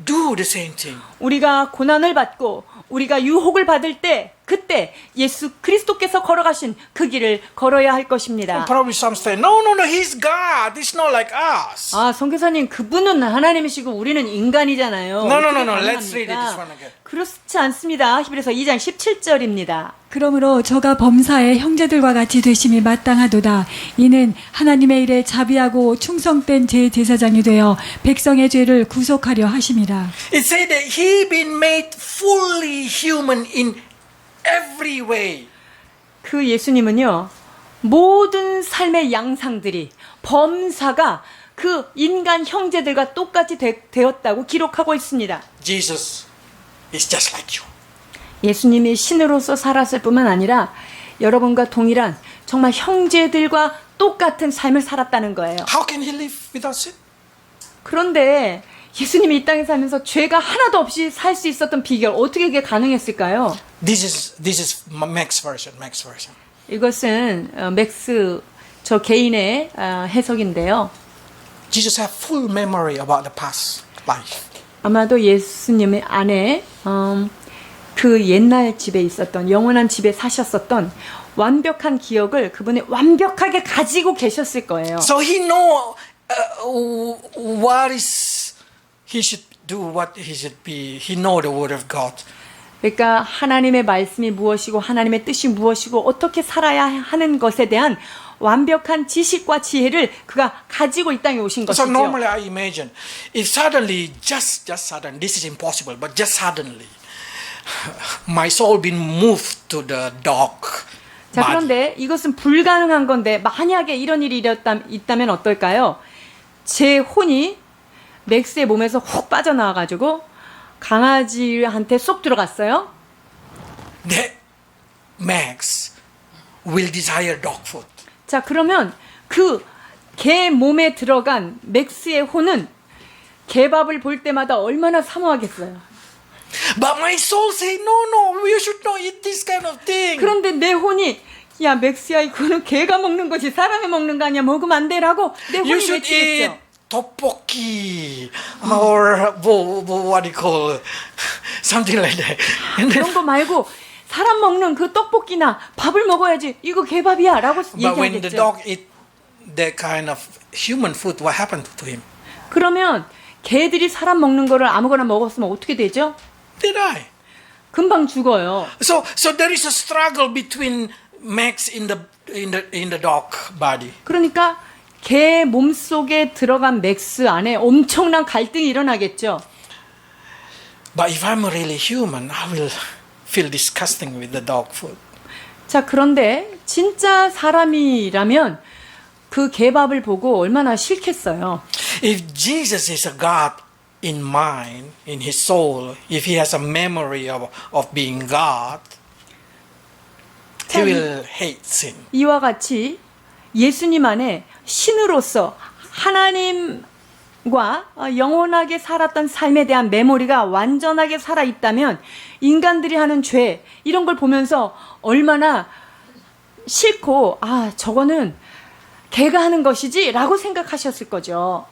do the same thing. 우리가 고난을 받고 우리가 유혹을 받을 때 그때 예수 그리스도께서 걸어가신 그 길을 걸어야 할 것입니다. Probably some say, no, he's God. He's not like us. 아, 선교사님, 그분은 하나님이시고 우리는 인간이잖아요. No. 어떻게 Let's read it 가능합니까? this one again. 그렇지 않습니다. 히브리서 2장 17절입니다. 그러므로 저가 범사에 형제들과 같이 되심이 마땅하도다. 이는 하나님의 일에 자비하고 충성된 제사장이 되어 백성의 죄를 구속하려 하심이라. It said that he been made fully human in every way. 그 예수님은요, 모든 삶의 양상들이 범사가 그 인간 형제들과 똑같이 되었다고 기록하고 있습니다. Jesus is just like you. 예수님이 신으로서 살았을 뿐만 아니라 여러분과 동일한 정말 형제들과 똑같은 삶을 살았다는 거예요. How can he live without sin? 그런데 예수님이 이 땅에 살면서 죄가 하나도 없이 살 수 있었던 비결, 어떻게 그게 가능했을까요? This is Max version. 이것은 맥스 저 개인의 해석인데요. Jesus have full memory about the past life. 아마도 예수님의 안에 그 옛날 집에 있었던 영원한 집에 사셨었던 완벽한 기억을 그분이 완벽하게 가지고 계셨을 거예요. So he know what is he should do, what he should be. He know the word of God. 그러니까 하나님의 말씀이 무엇이고 하나님의 뜻이 무엇이고 어떻게 살아야 하는 것에 대한 완벽한 지식과 지혜를 그가 가지고 이 땅에 오신 So 것이죠. normally I imagine if suddenly, just sudden, this is impossible, but just suddenly, my soul been moved to the dog. 자, body. 그런데 이것은 불가능한 건데 만약에 이런 일이 있다면 어떨까요? 제 혼이 맥스의 몸에서 훅 빠져나와가지고 강아지한테 쏙 들어갔어요. That Max will desire dog food. 자, 그러면 그 개 몸에 들어간 맥스의 혼은 개밥을 볼 때마다 얼마나 사모하겠어요. But my soul say, no, you should not eat this kind of thing. 그런데 내 혼이 야 맥스야 이거는 개가 먹는 거지 사람이 먹는 거 아니야 먹으면 안 돼라고 내 You 혼이 should eat 외치겠죠. tteokbokki or what do you call something like that. And then, 그런 거 말고 사람 먹는 그 떡볶이나 밥을 먹어야지 이거 개밥이야 라고 but when the 얘기하겠죠. dog eat that kind of human food, what happened to him? 그러면 개들이 사람 먹는 거를 아무거나 먹었으면 어떻게 되죠? They die. 금방 죽어요. So there is a struggle between Max in the dog body. 그러니까 개 몸속에 들어간 맥스 안에 엄청난 갈등이 일어나겠죠. But if I'm really human, I will feel disgusting with the dog food. 자, 그런데 진짜 사람이라면 그 개밥을 보고 얼마나 싫겠어요. If Jesus is a God in mind, in his soul, if he has a memory of being God, he will hate sin. 이와 같이 예수님 안에 신으로서 하나님과 영원하게 살았던 삶에 대한 메모리가 완전하게 살아있다면 인간들이 하는 죄 이런 걸 보면서 얼마나 싫고 아 저거는 개가 하는 것이지 라고 생각하셨을 거죠.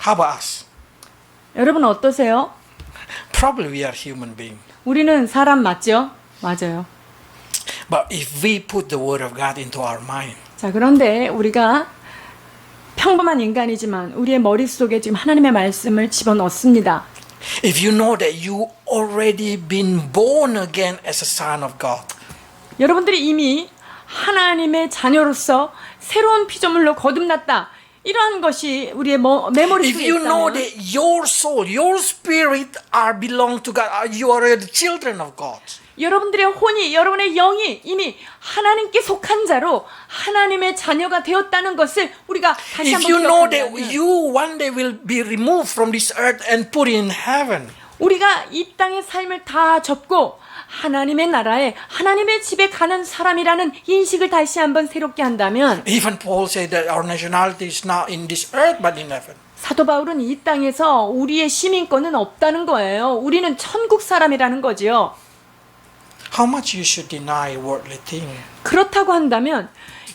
How about us? 여러분 어떠세요? Probably we are human beings. 우리는 사람 맞죠? 맞아요. But if we put the word of God into our mind, 자, 그런데 우리가 평범한 인간이지만 우리의 머릿속에 지금 하나님의 말씀을 집어넣습니다. if you know that you already been born again as a son of God, 여러분들이 이미 하나님의 자녀로서 새로운 피조물로 거듭났다. 이러한 것이 우리의 메모리 if 속에 you know 있다면 that your soul, your spirit are belong to God, you are the children of God. 여러분들의 혼이 여러분의 영이 이미 하나님께 속한 자로 하나님의 자녀가 되었다는 것을 우리가 다시 If 한번 you know that 기억한다면 you one day will be removed from this earth and put in heaven, 우리가 이 땅의 삶을 다 접고 하나님의 나라에 하나님의 집에 가는 사람이라는 인식을 다시 한번 새롭게 한다면 even Paul said that our nationality is not in this earth but in heaven. 사도 바울은 이 땅에서 우리의 시민권은 없다는 거예요. 우리는 천국 사람이라는 거지요. How much you should deny worldly thing? 그렇다고 한다면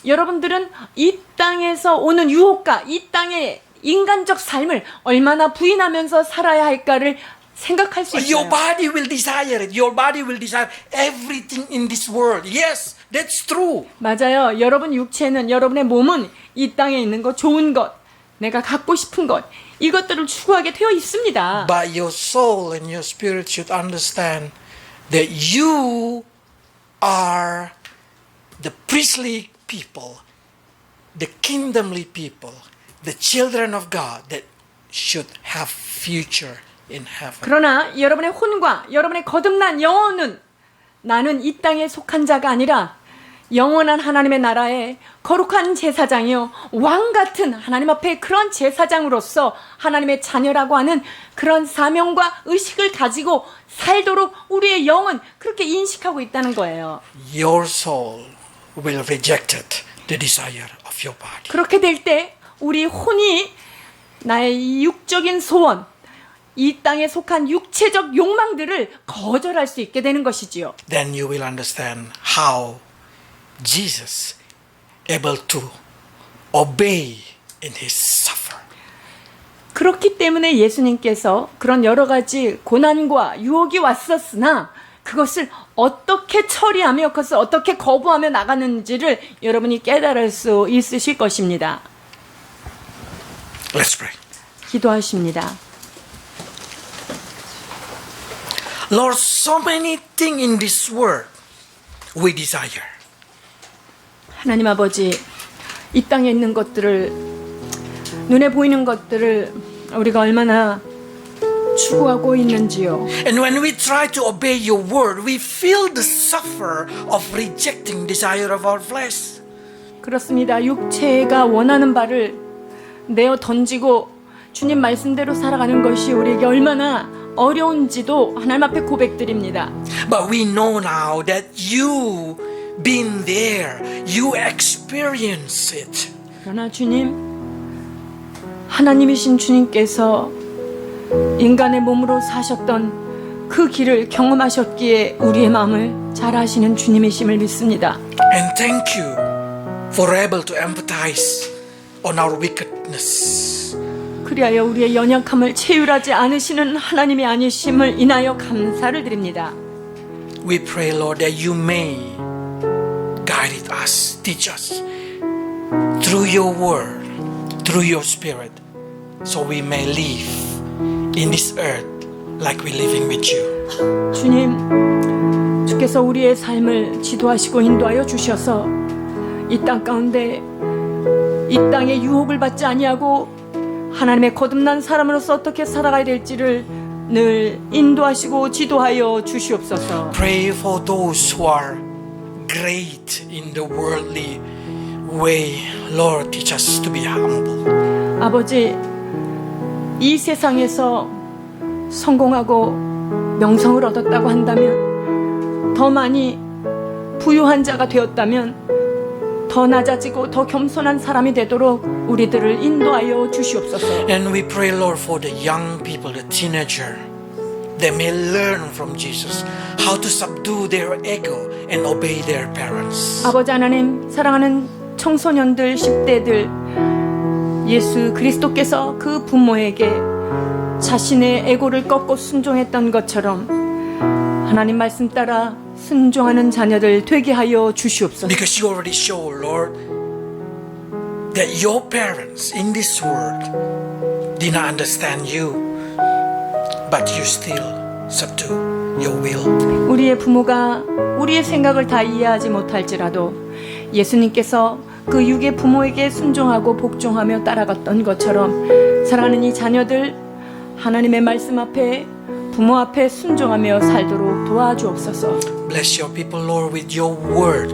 여러분들은 이 땅에서 오는 유혹과 이 땅의 인간적 삶을 얼마나 부인하면서 살아야 할까를 생각할 수 Your 있어요. body will desire it. Your body will desire everything in this world. Yes, that's true. 맞아요. 여러분 육체는 여러분의 몸은 이 땅에 있는 것, 좋은 것, 내가 갖고 싶은 것 이것들을 추구하게 되어 있습니다. But your soul and your spirit should understand that you are the priestly people, the kingdomly people, the children of God that should have future in heaven. 그러나 여러분의 혼과 여러분의 거듭난 영혼은 나는 이 땅에 속한 자가 아니라 영원한 하나님의 나라의 거룩한 제사장이요 왕 같은 하나님 앞에 그런 제사장으로서 하나님의 자녀라고 하는 그런 사명과 의식을 가지고 살도록 우리의 영은 그렇게 인식하고 있다는 거예요. Your soul will reject the desire of your body. 그렇게 될 때 우리 혼이 나의 육적인 소원, 이 땅에 속한 육체적 욕망들을 거절할 수 있게 되는 것이지요. Then you will understand how Jesus able to obey in his suffer. 그렇기 때문에 예수님께서 그런 여러 가지 고난과 유혹이 왔었으나 그것을 어떻게 처리하며 그것을 어떻게 거부하며 나가는지를 여러분이 깨달을 수 있으실 것입니다. Let's pray. 기도하십니다. Lord, so many things in this world we desire. 하나님 아버지, 이 땅에 있는 것들을 눈에 보이는 것들을 우리가 얼마나 추구하고 있는지요. And when we try to obey your word, we feel the suffer of rejecting desire of our flesh. 그렇습니다. 육체가 원하는 바를 내어 던지고 주님 말씀대로 살아가는 것이 우리에게 얼마나 어려운지도 하나님 앞에 고백드립니다. But we know now that you been there, you experience it. 그러나 주님, 하나님이신 주님께서 인간의 몸으로 사셨던 그 길을 경험하셨기에 우리의 마음을 잘 아시는 주님이심을 믿습니다. And thank you for able to empathize on our wickedness. 그리하여 우리의 연약함을 체휼하지 않으시는 하나님이 아니심을 인하여 감사를 드립니다. We pray, Lord, that you may guide us, teach us through your word, through your spirit, so we may live in this earth like we're living with you. 주님, 주께서 우리의 삶을 지도하시고 인도하여 주셔서 이 땅 가운데 이 땅의 유혹을 받지 아니하고 하나님의 거듭난 사람으로서 어떻게 살아가야 될지를 늘 인도하시고 지도하여 주시옵소서. Pray for those who are great in the worldly way. Lord, teach us to be humble. 아버지, 이 세상에서 성공하고 명성을 얻었다고 한다면, 더 많이 부유한 자가 되었다면 더 낮아지고 더 겸손한 사람이 되도록 우리들을 인도하여 주시옵소서. And we pray, Lord, for the young people, the teenager. They may learn from Jesus how to subdue their ego and obey their parents. 아버지 하나님, 사랑하는 청소년들, 10대들, 예수 그리스도께서 그 부모에게 자신의 에고를 꺾고 순종했던 것처럼 하나님 말씀 따라 순종하는 자녀들 되게 하여 주시옵소서. Because you already show, Lord, that your parents in this world did not understand you, but you still subdue your will. 우리의 부모가 우리의 생각을 다 이해하지 못할지라도 예수님께서 그 육의 부모에게 순종하고 복종하며 따라갔던 것처럼 사랑하는 이 자녀들 하나님의 말씀 앞에 부모 앞에 순종하며 살도록 도와주옵소서. Bless your people, Lord, with your word,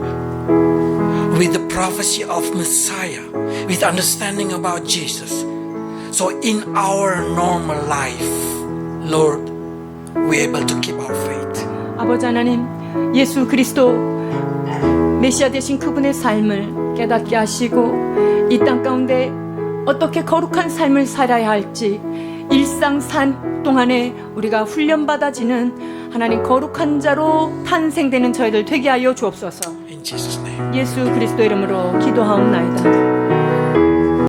with the prophecy of Messiah, with understanding about Jesus. So in our normal life, Lord, we're able to keep our faith. 아버지 하나님, 예수 그리스도 메시아 되신 그분의 삶을 깨닫게 하시고 이 땅 가운데 어떻게 거룩한 삶을 살아야 할지 일상 삶 동안에 우리가 훈련받아지는 하나님 거룩한 자로 탄생되는 저희들 되게 하여 주옵소서. In Jesus' name. 예수 그리스도 이름으로 기도하옵나이다.